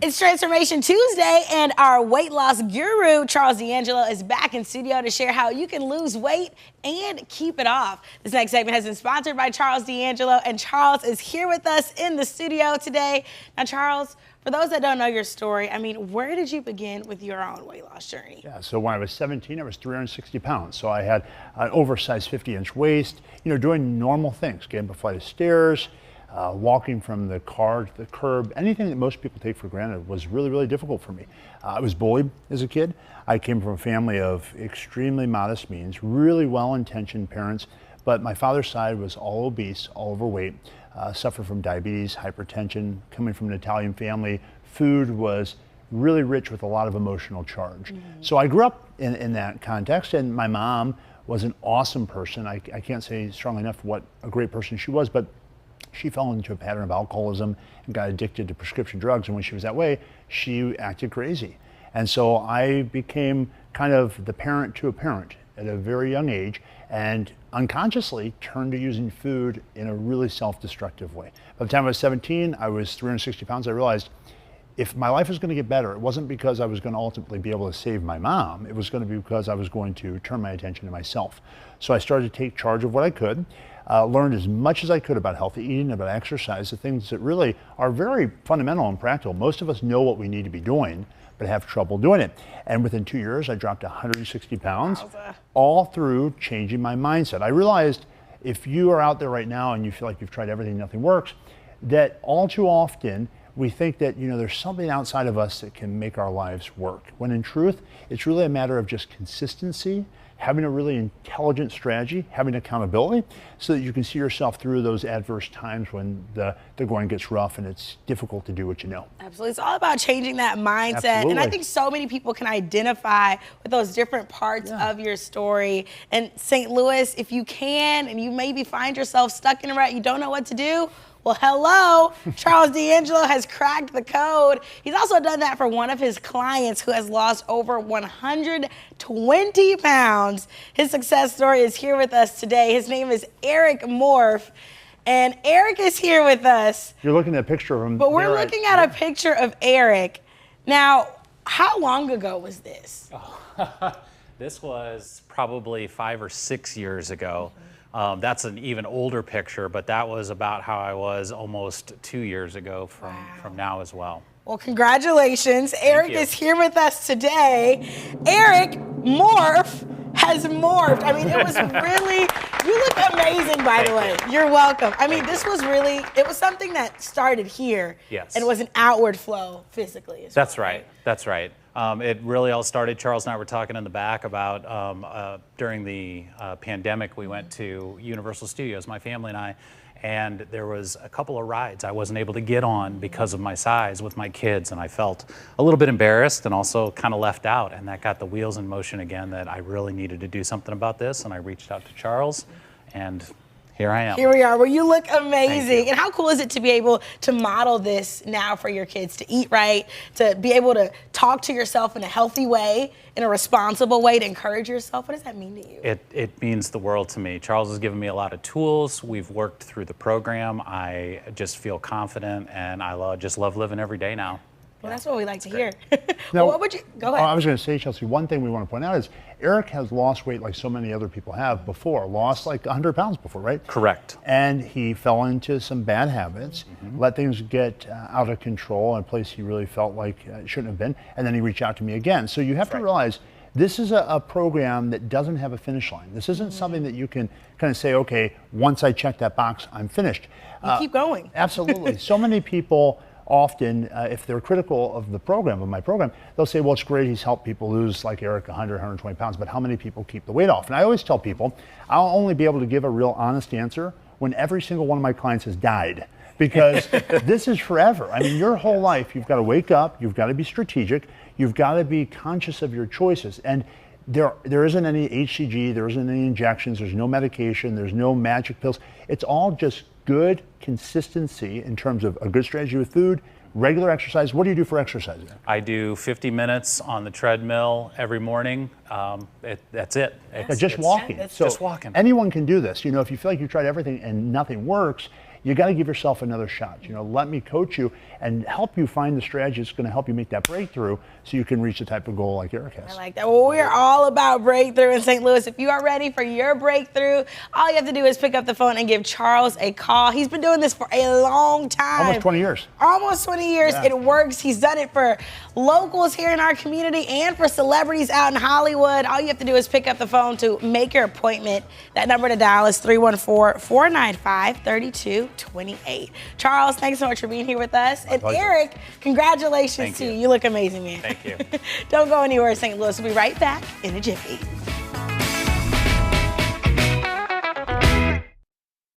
It's Transformation Tuesday, and our weight loss guru, Charles D'Angelo, is back in studio to share how you can lose weight and keep it off. This next segment has been sponsored by Charles D'Angelo, and Charles is here with us in the studio today. Now, Charles, for those that don't know your story, I mean, where did you begin with your own weight loss journey? Yeah, so when I was 17, I was 360 pounds. So I had an oversized 50-inch waist, doing normal things, getting up a flight of stairs, walking from the car to the curb. Anything that most people take for granted was really, really difficult for me. I was bullied as a kid. I came from a family of extremely modest means, really well-intentioned parents, but my father's side was all obese, all overweight, suffered from diabetes, hypertension. Coming from an Italian family, food was really rich with a lot of emotional charge. So I grew up in that context, and my mom was an awesome person. I can't say strongly enough what a great person she was, but she fell into a pattern of alcoholism and got addicted to prescription drugs. And when she was that way, she acted crazy. And so I became kind of the parent to a parent at a very young age, and unconsciously turned to using food in a really self-destructive way. By the time I was 17, I was 360 pounds. I realized if my life was going to get better, it wasn't because I was going to ultimately be able to save my mom. It was going to be because I was going to turn my attention to myself. So I started to take charge of what I could. Learned as much as I could about healthy eating, about exercise, the things that really are very fundamental and practical. Most of us know what we need to be doing, but have trouble doing it. And within 2 years, I dropped 160 pounds, all through changing my mindset. I realized if you are out there right now and you feel like you've tried everything, nothing works, that all too often we think that there's something outside of us that can make our lives work. When in truth, it's really a matter of just consistency, having a really intelligent strategy, having accountability, so that you can see yourself through those adverse times when the going gets rough and it's difficult to do what you know. Absolutely. It's all about changing that mindset. Absolutely. And I think so many people can identify with those different parts of your story. And St. Louis, if you can, and you maybe find yourself stuck in a rut, you don't know what to do, well, hello, Charles D'Angelo has cracked the code. He's also done that for one of his clients who has lost over 120 pounds. His success story is here with us today. His name is Eric Morf, and Eric is here with us. You're looking at a picture of him. But we're looking at a picture of Eric. Now, how long ago was this? Oh, this was probably 5 or 6 years ago. That's an even older picture, but that was about how I was almost 2 years ago from now as well. Well, congratulations. Eric is here with us today. Eric Morf has morphed. I mean, it was really, you look amazing, by the way. You're welcome. I mean, this was really, it was something that started here. Yes. And it was an outward flow physically as well. That's right. That's right. It really all started, Charles and I were talking in the back about during the pandemic, we went to Universal Studios, my family and I, and there was a couple of rides I wasn't able to get on because of my size with my kids, and I felt a little bit embarrassed and also kind of left out, and that got the wheels in motion again that I really needed to do something about this, and I reached out to Charles, and here I am. Here we are. Well, you look amazing. Thank you. And how cool is it to be able to model this now for your kids, to eat right, to be able to talk to yourself in a healthy way, in a responsible way, to encourage yourself? What does that mean to you? It means the world to me. Charles has given me a lot of tools. We've worked through the program. I just feel confident, and I just love living every day now. Well, that's what we like to hear. Now, Well, what would you, go ahead. I was going to say, Chelsea, one thing we want to point out is Eric has lost weight like so many other people have before, lost like 100 pounds before, right? Correct. And he fell into some bad habits, let things get out of control in a place he really felt like it shouldn't have been, and then he reached out to me again. So you have to realize this is a program that doesn't have a finish line. This isn't something that you can kind of say, okay, once I check that box, I'm finished. You keep going. Absolutely. So many people often, if they're critical of the program, of my program, they'll say, well, it's great, he's helped people lose, like Eric, 100, 120 pounds, but how many people keep the weight off? And I always tell people, I'll only be able to give a real honest answer when every single one of my clients has died, because this is forever. I mean, your whole life, you've got to wake up, you've got to be strategic, you've got to be conscious of your choices. And there isn't any HCG, there isn't any injections, there's no medication, there's no magic pills. It's all just good consistency in terms of a good strategy with food, regular exercise. What do you do for exercise? I do 50 minutes on the treadmill every morning. That's it. Just walking. Just walking. Anyone can do this. If you feel like you tried everything and nothing works, you got to give yourself another shot. You know, let me coach you and help you find the strategy that's going to help you make that breakthrough so you can reach the type of goal like Eric has. I like that. Well, we're all about breakthrough in St. Louis. If you are ready for your breakthrough, all you have to do is pick up the phone and give Charles a call. He's been doing this for a long time. Almost 20 years. Almost 20 years. Yeah. It works. He's done it for locals here in our community and for celebrities out in Hollywood. All you have to do is pick up the phone to make your appointment. That number to dial is 314-495-3228. Charles, thanks so much for being here with us. And pleasure. Eric, congratulations Thank to you. you. You look amazing, man. Thank you. Don't go anywhere, St. Louis. We'll be right back in a jiffy.